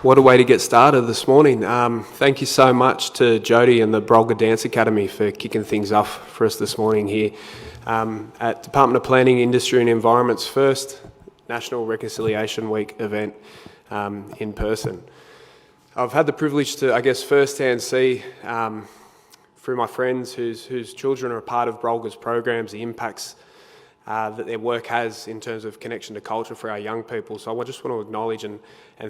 What a way to get started this morning. Thank you so much to Jody and the Brolga Dance Academy for kicking things off for us this morning here at Department of Planning, Industry and Environment's first National Reconciliation Week event in person. I've had the privilege to, firsthand see through my friends whose children are a part of Brolga's programs, the impacts that their work has in terms of connection to culture for our young people. So I just want to acknowledge and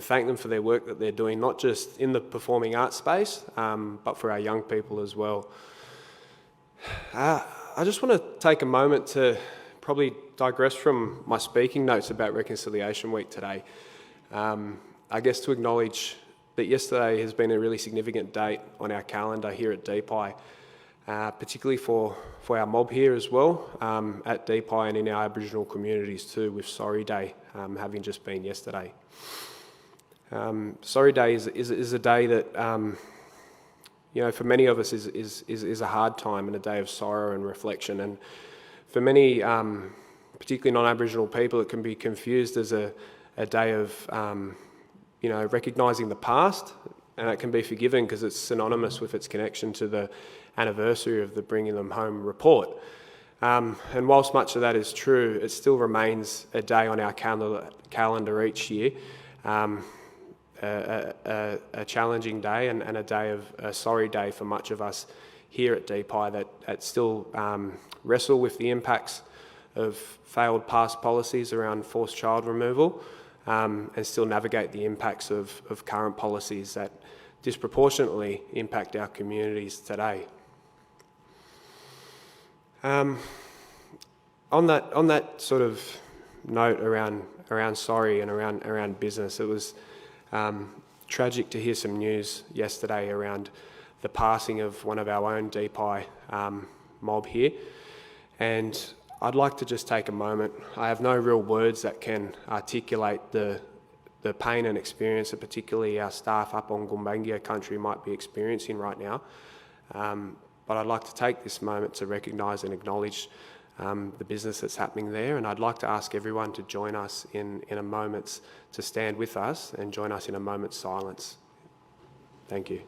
thank them for their work that they're doing, not just in the performing arts space, but for our young people as well. I just want to take a moment to probably digress from my speaking notes about Reconciliation Week today. To acknowledge that yesterday has been a really significant date on our calendar here at DPI, particularly for our mob here as well, at DPI and in our Aboriginal communities too, with Sorry Day having just been yesterday. Sorry Day is a day that, for many of us is a hard time and a day of sorrow and reflection. And for many, particularly non-Aboriginal people, it can be confused as a day of, recognising the past, and it can be forgiven because it's synonymous with its connection to the anniversary of the Bringing Them Home report. And whilst much of that is true, it still remains a day on our calendar each year, a challenging day and a day of a sorry day for much of us here at DPI that still wrestle with the impacts of failed past policies around forced child removal, and still navigate the impacts of current policies that disproportionately impact our communities today. On that sort of note around sorry and around business, it was tragic to hear some news yesterday around the passing of one of our own DPI mob here, and I'd like to just take a moment. I have no real words that can articulate the pain and experience that particularly our staff up on Gumbaynggirr country might be experiencing right now. But I'd like to take this moment to recognise and acknowledge the business that's happening there, and I'd like to ask everyone to join us in a moment, to stand with us and join us in a moment's silence. Thank you.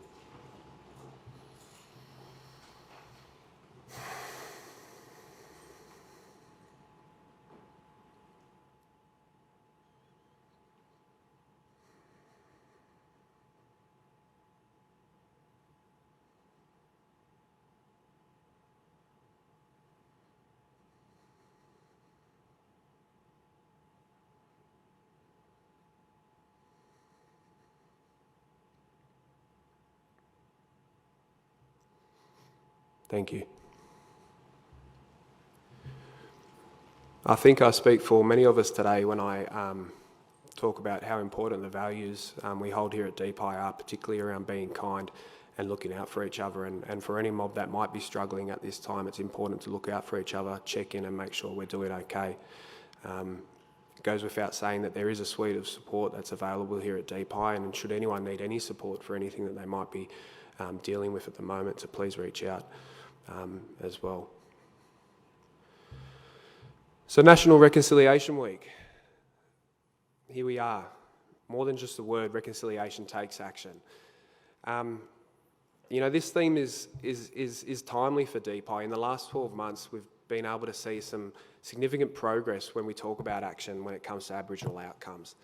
Thank you. I think I speak for many of us today when I talk about how important the values we hold here at DPI are, particularly around being kind and looking out for each other. And for any mob that might be struggling at this time, it's important to look out for each other, check in and make sure we're doing okay. It goes without saying that there is a suite of support that's available here at DPI, and should anyone need any support for anything that they might be dealing with at the moment, so please reach out as well. So National Reconciliation Week. Here we are. More than just a word, reconciliation takes action. This theme is timely for DPI. In the last 12 months, we've been able to see some significant progress when we talk about action when it comes to Aboriginal outcomes.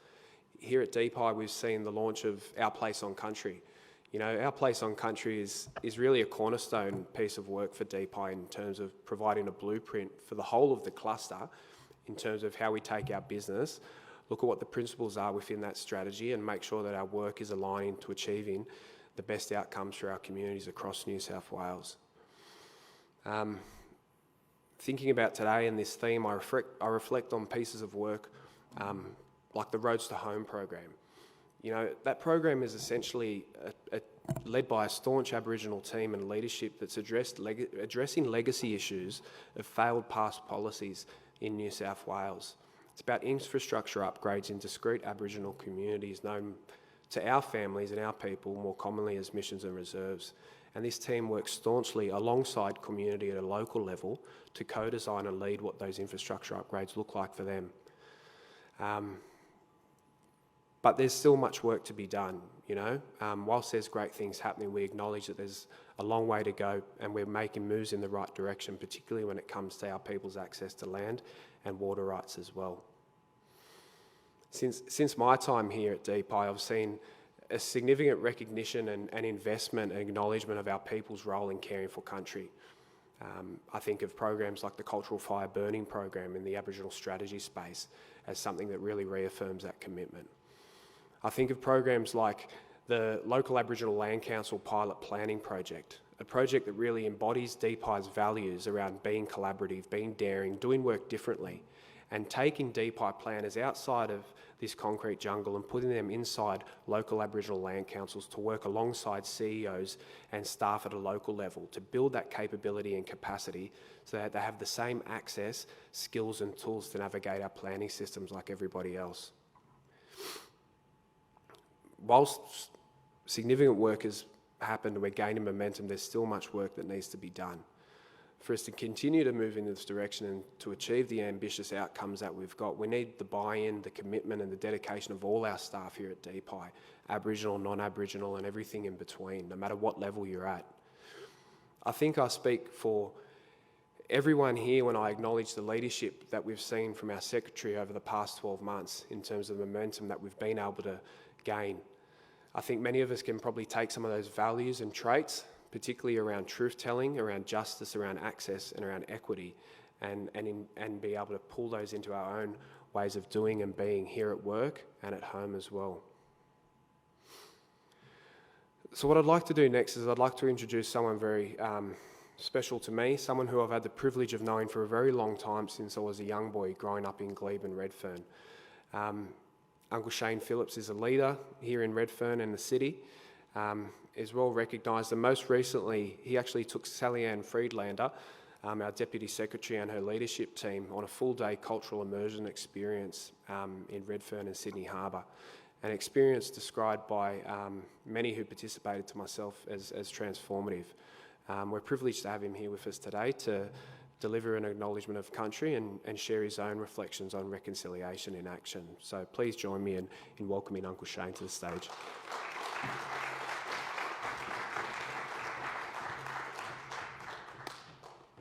Here at DPI, we've seen the launch of Our Place on Country. Our Place on Country is really a cornerstone piece of work for DPI in terms of providing a blueprint for the whole of the cluster in terms of how we take our business, look at what the principles are within that strategy, and make sure that our work is aligning to achieving the best outcomes for our communities across New South Wales. Thinking about today and this theme, I reflect on pieces of work like the Roads to Home program. That program is essentially led by a staunch Aboriginal team and leadership that's addressing legacy issues of failed past policies in New South Wales. It's about infrastructure upgrades in discrete Aboriginal communities known to our families and our people more commonly as missions and reserves. And this team works staunchly alongside community at a local level to co-design and lead what those infrastructure upgrades look like for them. But there's still much work to be done, you know. Whilst there's great things happening, we acknowledge that there's a long way to go, and we're making moves in the right direction, particularly when it comes to our people's access to land and water rights as well. Since my time here at DPI, I've seen a significant recognition and investment and acknowledgement of our people's role in caring for country. I think of programs like the Cultural Fire Burning Program in the Aboriginal strategy space as something that really reaffirms that commitment. I think of programs like the local Aboriginal Land Council Pilot Planning Project, a project that really embodies DPI's values around being collaborative, being daring, doing work differently, and taking DPI planners outside of this concrete jungle and putting them inside local Aboriginal land councils to work alongside CEOs and staff at a local level to build that capability and capacity so that they have the same access, skills and tools to navigate our planning systems like everybody else. Whilst significant work has happened and we're gaining momentum, there's still much work that needs to be done. For us to continue to move in this direction and to achieve the ambitious outcomes that we've got, we need the buy-in, the commitment and the dedication of all our staff here at DPI, Aboriginal, non-Aboriginal and everything in between, no matter what level you're at. I think I speak for everyone here when I acknowledge the leadership that we've seen from our Secretary over the past 12 months in terms of the momentum that we've been able to gain. I think many of us can probably take some of those values and traits, particularly around truth-telling, around justice, around access and around equity, and be able to pull those into our own ways of doing and being here at work and at home as well. So what I'd like to do next is I'd like to introduce someone very special to me, someone who I've had the privilege of knowing for a very long time since I was a young boy growing up in Glebe and Redfern. Uncle Shane Phillips is a leader here in Redfern and the city, is well recognised, and most recently he actually took Sally Ann Friedlander, our Deputy Secretary and her leadership team on a full-day cultural immersion experience in Redfern and Sydney Harbour, an experience described by many who participated to myself as transformative. We're privileged to have him here with us today to deliver an acknowledgement of country and share his own reflections on reconciliation in action. So please join me in welcoming Uncle Shane to the stage.